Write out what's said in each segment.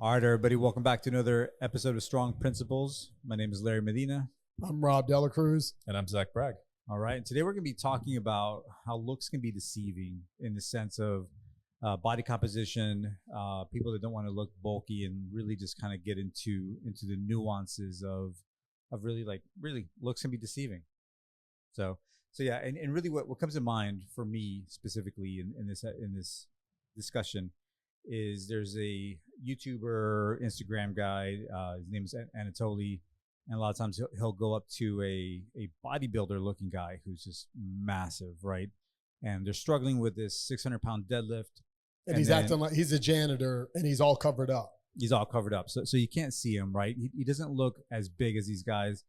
All right, everybody, welcome back to another episode of Strong Principles. My name is Larry Medina. I'm Rob Delacruz. And I'm Zach Bragg. All right, and today we're going to be talking about how looks can be deceiving in the sense of body composition, people that don't want to look bulky, and really just kind of get into the nuances of really looks can be deceiving. So yeah, and really what comes to mind for me specifically in this discussion is there's a YouTuber, Instagram guy. His name is Anatoly, and a lot of times he'll go up to a bodybuilder looking guy who's just massive, right? And they're struggling with this 600-pound deadlift. And he's acting like he's a janitor, and he's all covered up. He's all covered up, so you can't see him, right? He doesn't look as big as these guys,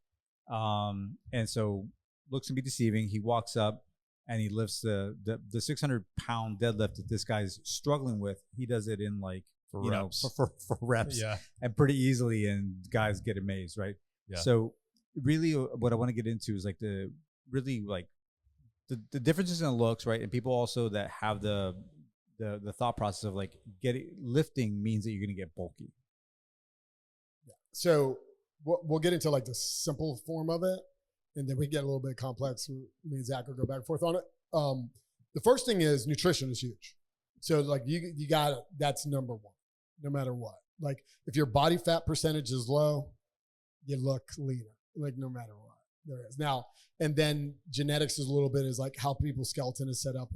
and so looks can be deceiving. He walks up and he lifts the 600-pound deadlift that this guy's struggling with. He does it in like for reps, yeah, and pretty easily, and guys get amazed, right? Yeah. So really, what I want to get into is like the differences in looks, right? And people also that have the thought process of like lifting means that you're going to get bulky. Yeah. So we'll get into like the simple form of it, and then we get a little bit complex. Me and Zach will go back and forth on it. The first thing is nutrition is huge. So like you got it. That's number one, no matter what. Like if your body fat percentage is low, you look leaner, like no matter what there is. Now, and then genetics is a little bit is like how people's skeleton is set up.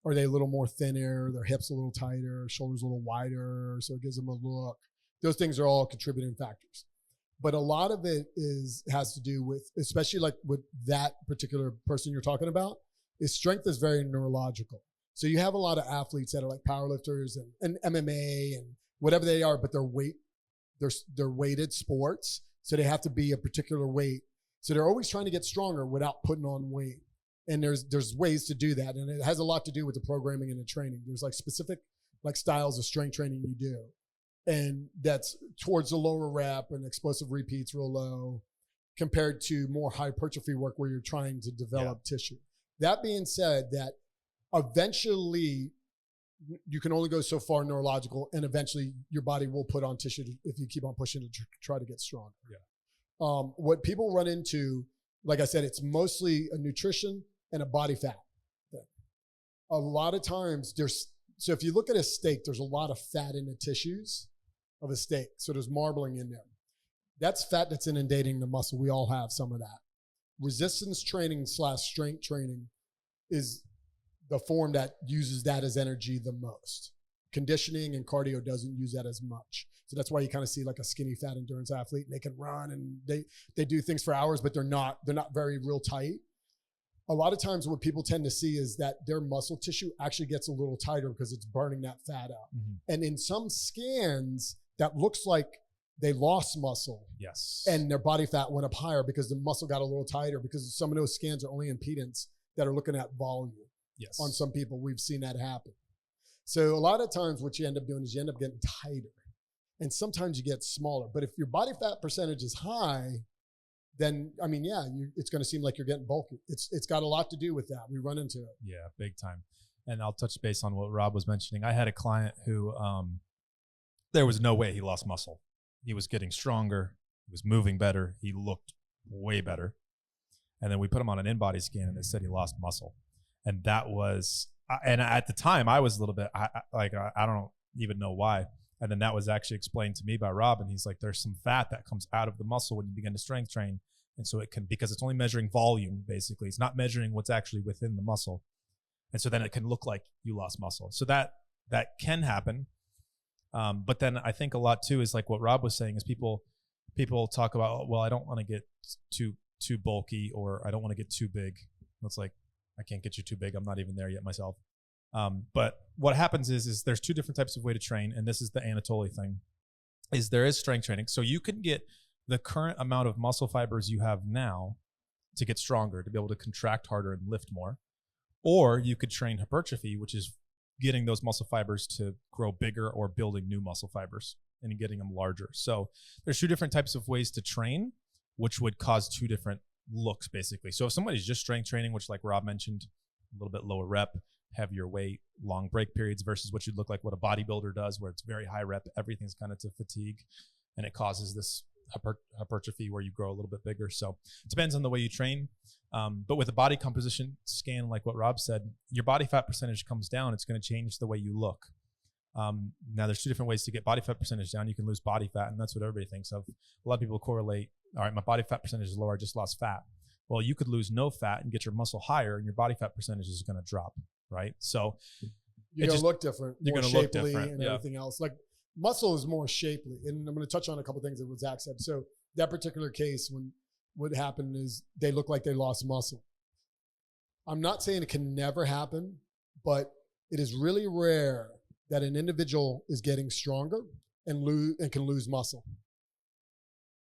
Are they a little more thinner, their hips a little tighter, shoulders a little wider, so it gives them a look. Those things are all contributing factors. But a lot of it has to do with, especially like with that particular person you're talking about, is strength is very neurological. So you have a lot of athletes that are like powerlifters and MMA and whatever they are, but they're weighted sports. So they have to be a particular weight. So they're always trying to get stronger without putting on weight. And there's ways to do that. And it has a lot to do with the programming and the training. There's like specific like styles of strength training you do. And that's towards the lower rep and explosive repeats real low compared to more hypertrophy work where you're trying to develop tissue. That being said, that eventually you can only go so far neurological, and eventually your body will put on tissue if you keep on pushing to try to get stronger. Yeah. What people run into, like I said, it's mostly a nutrition and a body fat thing. A lot of times so if you look at a steak, there's a lot of fat in the tissues of a steak. So there's marbling in there. That's fat that's inundating the muscle. We all have some of that. Resistance training / strength training is the form that uses that as energy the most. Conditioning and cardio doesn't use that as much. So that's why you kind of see like a skinny fat endurance athlete, and they can run and they do things for hours, but they're not very real tight. A lot of times what people tend to see is that their muscle tissue actually gets a little tighter because it's burning that fat out. Mm-hmm. And in some scans, that looks like they lost muscle. Yes. And their body fat went up higher because the muscle got a little tighter, because some of those scans are only impedance that are looking at volume. Yes. On some people, we've seen that happen. So a lot of times what you end up doing is you end up getting tighter. And sometimes you get smaller. But if your body fat percentage is high, then, I mean, it's going to seem like you're getting bulky. It's got a lot to do with that. We run into it. Yeah, big time. And I'll touch base on what Rob was mentioning. I had a client who there was no way he lost muscle. He was getting stronger. He was moving better. He looked way better. And then we put him on an in-body scan, and they said he lost muscle. And that was, and at the time I was a little bit, I don't even know why. And then that was actually explained to me by Rob. And he's like, there's some fat that comes out of the muscle when you begin to strength train. And so it can, because it's only measuring volume, basically. It's not measuring what's actually within the muscle. And so then it can look like you lost muscle. So that can happen. But then I think a lot too is like what Rob was saying is people talk about, well, I don't want to get too bulky, or I don't want to get too big. It's like, I can't get you too big. I'm not even there yet myself. But what happens is there's two different types of way to train. And this is the Anatoly thing, is there is strength training. So you can get the current amount of muscle fibers you have now to get stronger, to be able to contract harder and lift more. Or you could train hypertrophy, which is getting those muscle fibers to grow bigger, or building new muscle fibers and getting them larger. So there's two different types of ways to train, which would cause two different looks basically. So if somebody's just strength training, which like Rob mentioned, a little bit lower rep, heavier weight, long break periods versus what you'd look like what a bodybuilder does, where it's very high rep, everything's kind of to fatigue, and it causes this hypertrophy where you grow a little bit bigger. So it depends on the way you train. But with a body composition scan, like what Rob said, your body fat percentage comes down. It's going to change the way you look. Now there's two different ways to get body fat percentage down. You can lose body fat, and that's what everybody thinks of. A lot of people correlate, all right, my body fat percentage is lower, I just lost fat. Well, you could lose no fat and get your muscle higher, and your body fat percentage is going to drop, right? So you're going to look different. You're going to look different. And everything else. Like muscle is more shapely. And I'm going to touch on a couple of things that what Zach said. So that particular case, when what happened is they look like they lost muscle. I'm not saying it can never happen, but it is really rare that an individual is getting stronger and can lose muscle.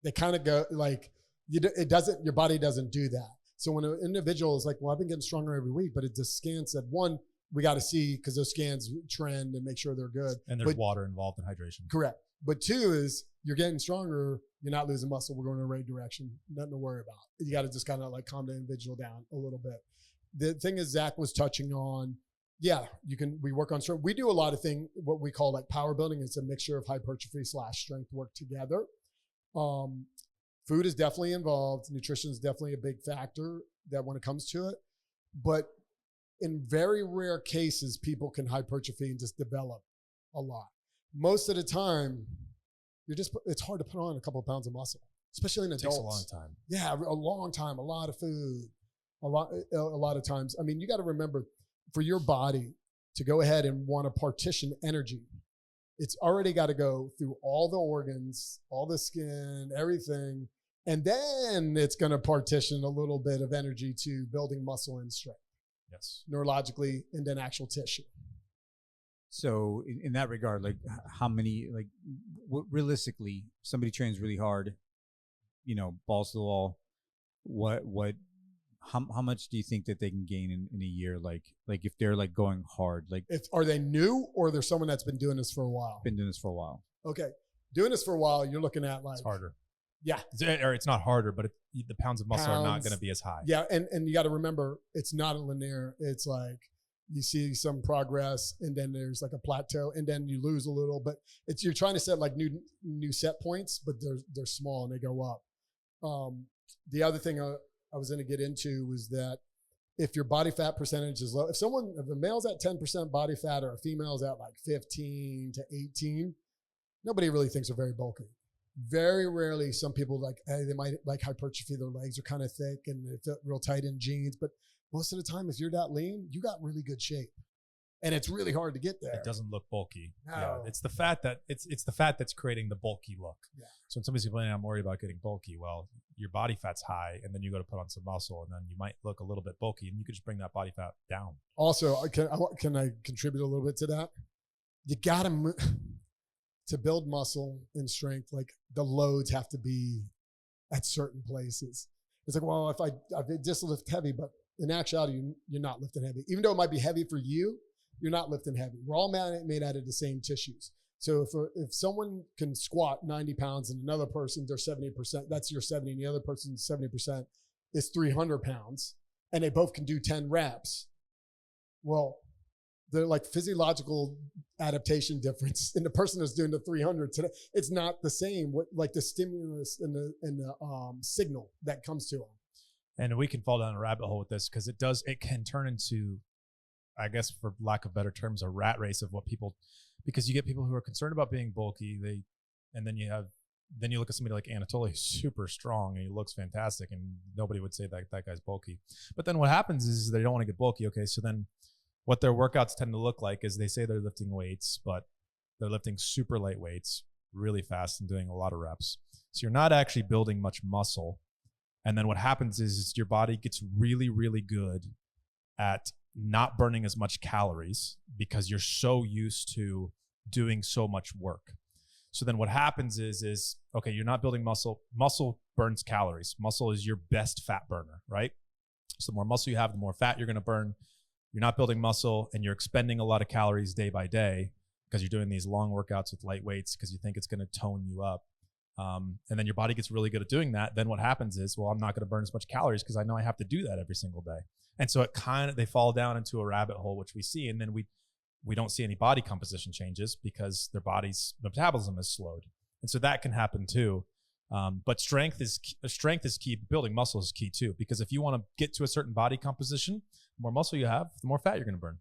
They kind of go like, your body doesn't do that. So when an individual is like, well, I've been getting stronger every week, but the scan said, one, we got to see because those scans trend and make sure they're good. And there's water involved in hydration. Correct. But two is you're getting stronger. You're not losing muscle. We're going in the right direction. Nothing to worry about. You got to just kind of like calm the individual down a little bit. The thing is Zach was touching on, we work on strength. We do a lot of things, what we call like power building. It's a mixture of hypertrophy / strength work together. Food is definitely involved. Nutrition is definitely a big factor that when it comes to it. But in very rare cases, people can hypertrophy and just develop a lot. Most of the time, it's hard to put on a couple of pounds of muscle, especially in adults. It takes a long time. Yeah, a long time, a lot of food, a lot of times. I mean, you got to remember, for your body to go ahead and want to partition energy, it's already got to go through all the organs, all the skin, everything. And then it's going to partition a little bit of energy to building muscle and strength. Yes. Neurologically, and then actual tissue. So in that regard, like how many, like realistically, somebody trains really hard, balls to the wall. How much do you think that they can gain in a year? Like if they're like going hard, like are they new or there's someone that's been doing this for a while? Been doing this for a while. Okay. Doing this for a while, you're looking at like. It's harder. Yeah. Or it's not harder, but the pounds of muscle are not going to be as high. Yeah. And you got to remember, it's not a linear. It's like you see some progress and then there's like a plateau and then you lose a little, but you're trying to set like new set points, but they're small and they go up. The other thing I was going to get into was that if your body fat percentage is low, if a male's at 10% body fat or a female's at like 15 to 18, nobody really thinks they're very bulky. Very rarely, some people they might like hypertrophy. Their legs are kind of thick and they fit real tight in jeans. But most of the time, if you're that lean, you got really good shape, and it's really hard to get there. It doesn't look bulky. No. Yeah, it's the fat it's the fat that's creating the bulky look. Yeah. So when somebody's complaining, I'm worried about getting bulky. Well, your body fat's high, and then you go to put on some muscle, and then you might look a little bit bulky, and you could just bring that body fat down. Also, can I contribute a little bit to that? You gotta to build muscle and strength, like the loads have to be at certain places. It's like, well, if I just lift heavy, but in actuality, you're not lifting heavy. Even though it might be heavy for you, you're not lifting heavy. We're all made out of the same tissues. So if someone can squat 90 pounds and another person, they're 70%, that's your 70, and the other person's 70% is 300 pounds, and they both can do 10 reps. Well, they're like physiological adaptation difference. And the person that's doing the 300 today, it's not the same. Like the stimulus and the signal that comes to them. And we can fall down a rabbit hole with this because it can turn into, I guess, for lack of better terms, a rat race of what people, because you get people who are concerned about being bulky. And then you look at somebody like Anatoly, who's super strong and he looks fantastic, and nobody would say that guy's bulky. But then what happens is they don't want to get bulky. Okay, so then what their workouts tend to look like is they say they're lifting weights, but they're lifting super light weights really fast and doing a lot of reps. So you're not actually building much muscle. And then what happens is your body gets really, really good at not burning as much calories because you're so used to doing so much work. So then what happens is okay, you're not building muscle. Muscle burns calories. Muscle is your best fat burner, right? So the more muscle you have, the more fat you're going to burn. You're not building muscle and you're expending a lot of calories day by day because you're doing these long workouts with light weights because you think it's going to tone you up. And then your body gets really good at doing that. Then what happens is, well, I'm not going to burn as much calories because I know I have to do that every single day. And so they fall down into a rabbit hole, which we see. And then we don't see any body composition changes because their body's metabolism is slowed. And so that can happen too. But strength is key. Building muscle is key too, because if you want to get to a certain body composition, the more muscle you have, the more fat you're going to burn.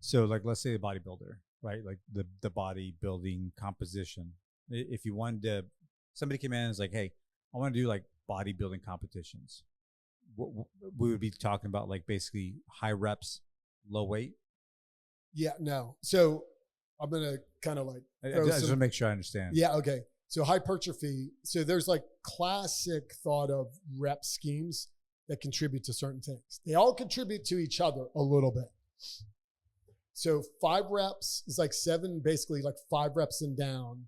So like, let's say a bodybuilder, right? Like the bodybuilding composition. If you wanted to, somebody came in and was like, hey, I want to do like bodybuilding competitions. We would be talking about like basically high reps, low weight. Yeah, no. So I'm going to kind of like, I just want to make sure I understand. Yeah. Okay. So hypertrophy. So there's like classic thought of rep schemes that contribute to certain things. They all contribute to each other a little bit. So 5 reps is like 7, basically like 5 reps and down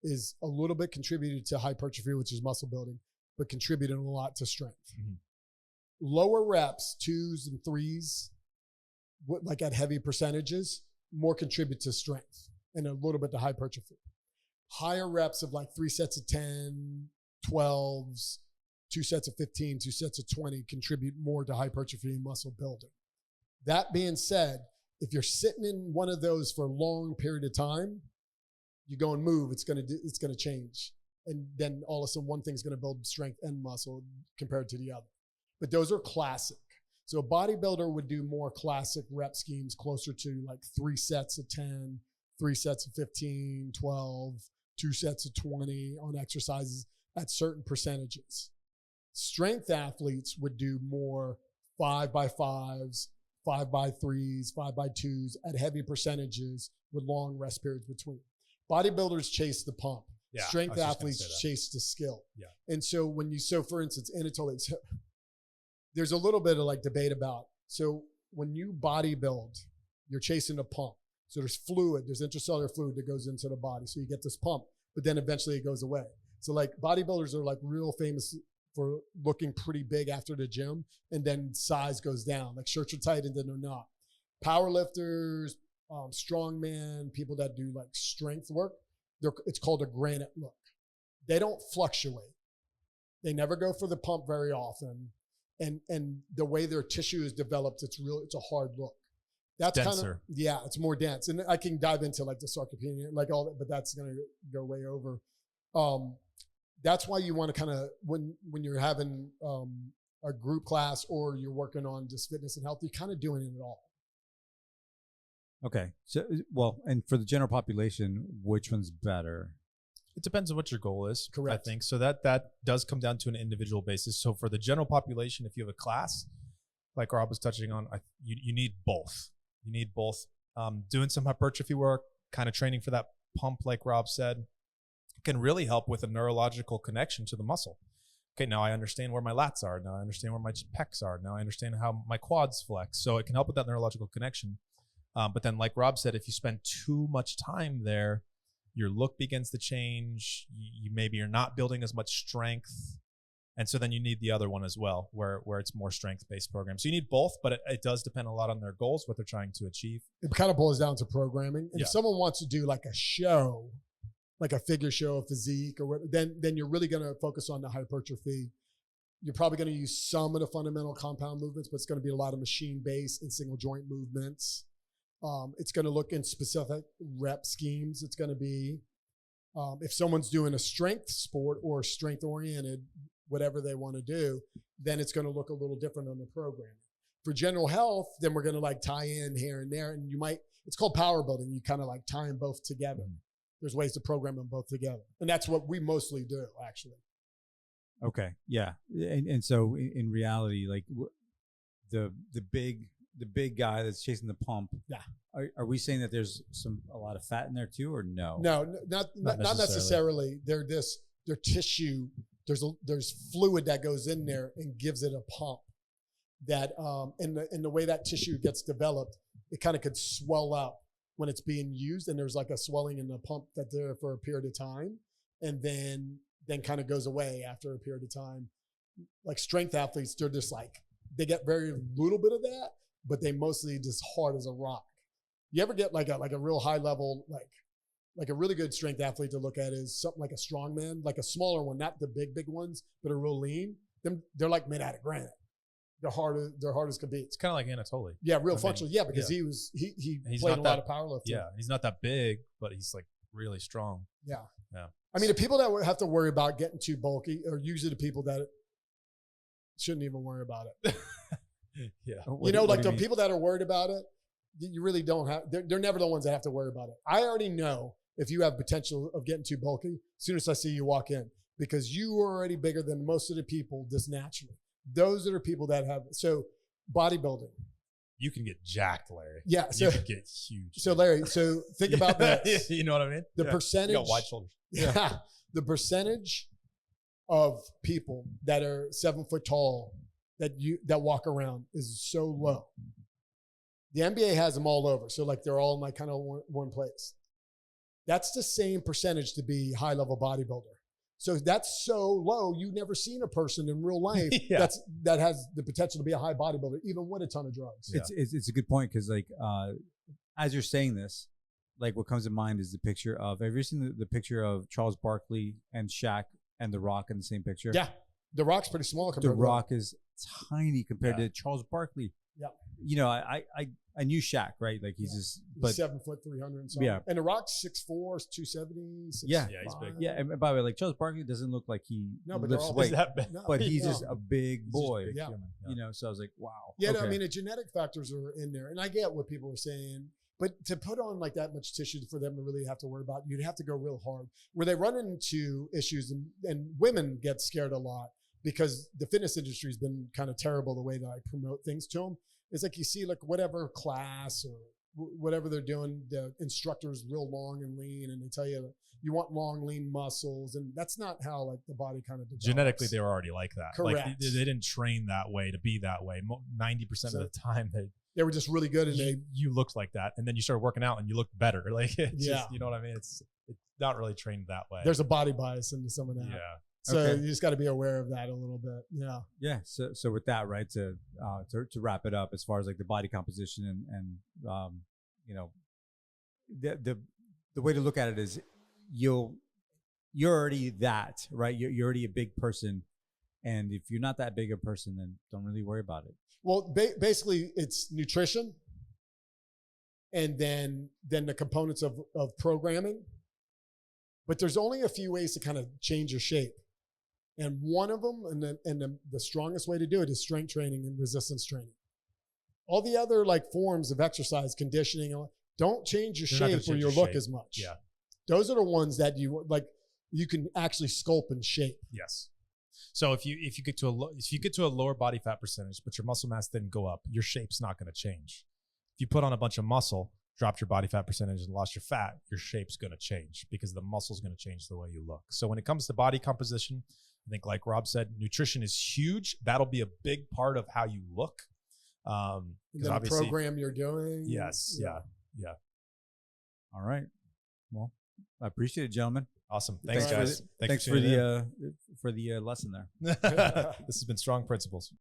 is a little bit contributed to hypertrophy, which is muscle building, but contributing a lot to strength. Mm-hmm. Lower reps, 2s and 3s, like at heavy percentages, more contribute to strength and a little bit to hypertrophy. Higher reps of like 3 sets of 10, 12s, 2 sets of 15, 2 sets of 20 contribute more to hypertrophy and muscle building. That being said, if you're sitting in one of those for a long period of time, you go and move, it's going to change. And then all of a sudden one thing's going to build strength and muscle compared to the other. But those are classic. So a bodybuilder would do more classic rep schemes closer to like 3 sets of 10, 3 sets of 15, 12, 2 sets of 20 on exercises at certain percentages. Strength athletes would do more 5x5s, 5x3s, 5x2s at heavy percentages with long rest periods between. Bodybuilders chase the pump. Yeah, strength athletes chase the skill. Yeah. And so for instance, Anatoly, there's a little bit of like debate about, so when you bodybuild, you're chasing a pump. So there's fluid, there's intracellular fluid that goes into the body. So you get this pump, but then eventually it goes away. So like bodybuilders are like real famous for looking pretty big after the gym, and then size goes down. Like shirts are tight and then they're not. Powerlifters, strongman, people that do like strength work, it's called a granite look. They don't fluctuate. They never go for the pump very often. And the way their tissue is developed, it's a hard look. That's denser. It's more dense. And I can dive into like the sarcopenia, like all that, but that's going to go way over. That's why you want to kind of, when you're having a group class or you're working on just fitness and health, you're kind of doing it all. Okay. So, well, and for the general population, which one's better? It depends on what your goal is. Correct. I think. So that does come down to an individual basis. So for the general population, if you have a class, like Rob was touching on, you need both. You need both. Doing some hypertrophy work, kind of training for that pump, like Rob said, can really help with a neurological connection to the muscle. Okay, now I understand where my lats are. Now I understand where my pecs are. Now I understand how my quads flex. So it can help with that neurological connection. But then, like Rob said, if you spend too much time there, your look begins to change. You're not building as much strength. And so then you need the other one as well, where it's more strength-based programs. So you need both, but it does depend a lot on their goals, what they're trying to achieve. It kind of boils down to programming. And if someone wants to do like a show, like a figure show, a physique, or what, then you're really going to focus on the hypertrophy. You're probably going to use some of the fundamental compound movements, but it's going to be a lot of machine-based and single joint movements. It's going to look in specific rep schemes. It's going to be, if someone's doing a strength sport or strength-oriented, whatever they want to do, then it's going to look a little different on the program. For general health, then we're going to like tie in here and there, and it's called power building. You kind of like tie them both together. There's ways to program them both together. And that's what we mostly do, actually. Okay. Yeah. And so in reality, like the big guy that's chasing the pump. Yeah. Are we saying that there's a lot of fat in there too, or no? No, not necessarily. They're tissue. There's fluid that goes in there and gives it a pump. That in the way that tissue gets developed, it kind of could swell up when it's being used, and there's like a swelling in the pump that's there for a period of time, and then kind of goes away after a period of time. Like strength athletes, they're just like, they get very little bit of that, but they mostly just hard as a rock. You ever get like a real high level, like like a really good strength athlete to look at is something like a strongman, like a smaller one, not the big ones, but are real lean. They're like made out of granite. They're hard as could be. It's kind of like Anatoly. Yeah, real functional. Yeah, because he played a lot of powerlifting. Yeah, he's not that big, but he's like really strong. Yeah. Yeah. I mean, the people that have to worry about getting too bulky are usually the people that shouldn't even worry about it. Yeah. Like the people that are worried about it, you really don't have, they're never the ones that have to worry about it. I already know if you have potential of getting too bulky as soon as I see you walk in, because you are already bigger than most of the people just naturally. Those are the people that have, so bodybuilding. You can get jacked, Larry. Yeah. So, you can get huge. So Larry, think about this. You know what I mean? The percentage. You got wide shoulders. Yeah. The percentage of people that are 7 foot tall that walk around is so low. The NBA has them all over. So like they're all in like kind of one place. That's the same percentage to be high level bodybuilder. So that's so low. You've never seen a person in real life that has the potential to be a high bodybuilder, even with a ton of drugs. Yeah. It's a good point. Cause like, as you're saying this, like what comes to mind is the picture of, have you ever seen the picture of Charles Barkley and Shaq and The Rock in the same picture? Yeah. The Rock's pretty small compared to The Rock is tiny compared to Charles Barkley. Yeah. You know, I knew Shaq, right? Like he's just, but 7 foot, 300 and something. Yeah. And The Rock's 6'4", 270, 6'5". Yeah, he's big. Yeah, and by the way, like Charles Barkley doesn't look like he lifts all weight, No, but he's just a big boy. Big Yeah. human. You know, so I was like, wow. Yeah, okay. no, I mean, the genetic factors are in there. And I get what people are saying. But to put on like that much tissue for them to really have to worry about, you'd have to go real hard. Where they run into issues, and women get scared a lot because the fitness industry has been kind of terrible the way that I promote things to them. It's like you see like whatever class or whatever they're doing, the instructor's real long and lean, and they tell you you want long, lean muscles, and that's not how like the body kind of develops. Genetically, they were already like that. Correct. Like they didn't train that way to be that way. 90% of the time, they were just really good, and you looked like that, and then you started working out and you looked better. Like it's Yeah. just, you know what I mean? It's not really trained that way. there's a body bias into some of that. Yeah. So Okay. you just got to be aware of that a little bit. Yeah. Yeah. So with that, right, to wrap it up, as far as like the body composition and you know, the way to look at it is you're already that, right? You're already a big person, and if you're not that big a person, then don't really worry about it. Well, basically, it's nutrition, and then the components of programming. But there's only a few ways to kind of change your shape, and one of them, and the strongest way to do it is strength training and resistance training. All the other like forms of exercise, conditioning, don't change your shape or your look as much. Yeah, those are the ones that you can actually sculpt and shape. Yes. So if you get to a lower body fat percentage, but your muscle mass didn't go up, your shape's not going to change. If you put on a bunch of muscle, dropped your body fat percentage and lost your fat, your shape's going to change because the muscle's going to change the way you look. So when it comes to body composition, I think like Rob said, nutrition is huge. That'll be a big part of how you look. The program you're doing. Yes. Yeah. All right. Well, I appreciate it, gentlemen. Awesome. Thanks, Thanks guys. Thanks for the lesson there. This has been Strong Principles.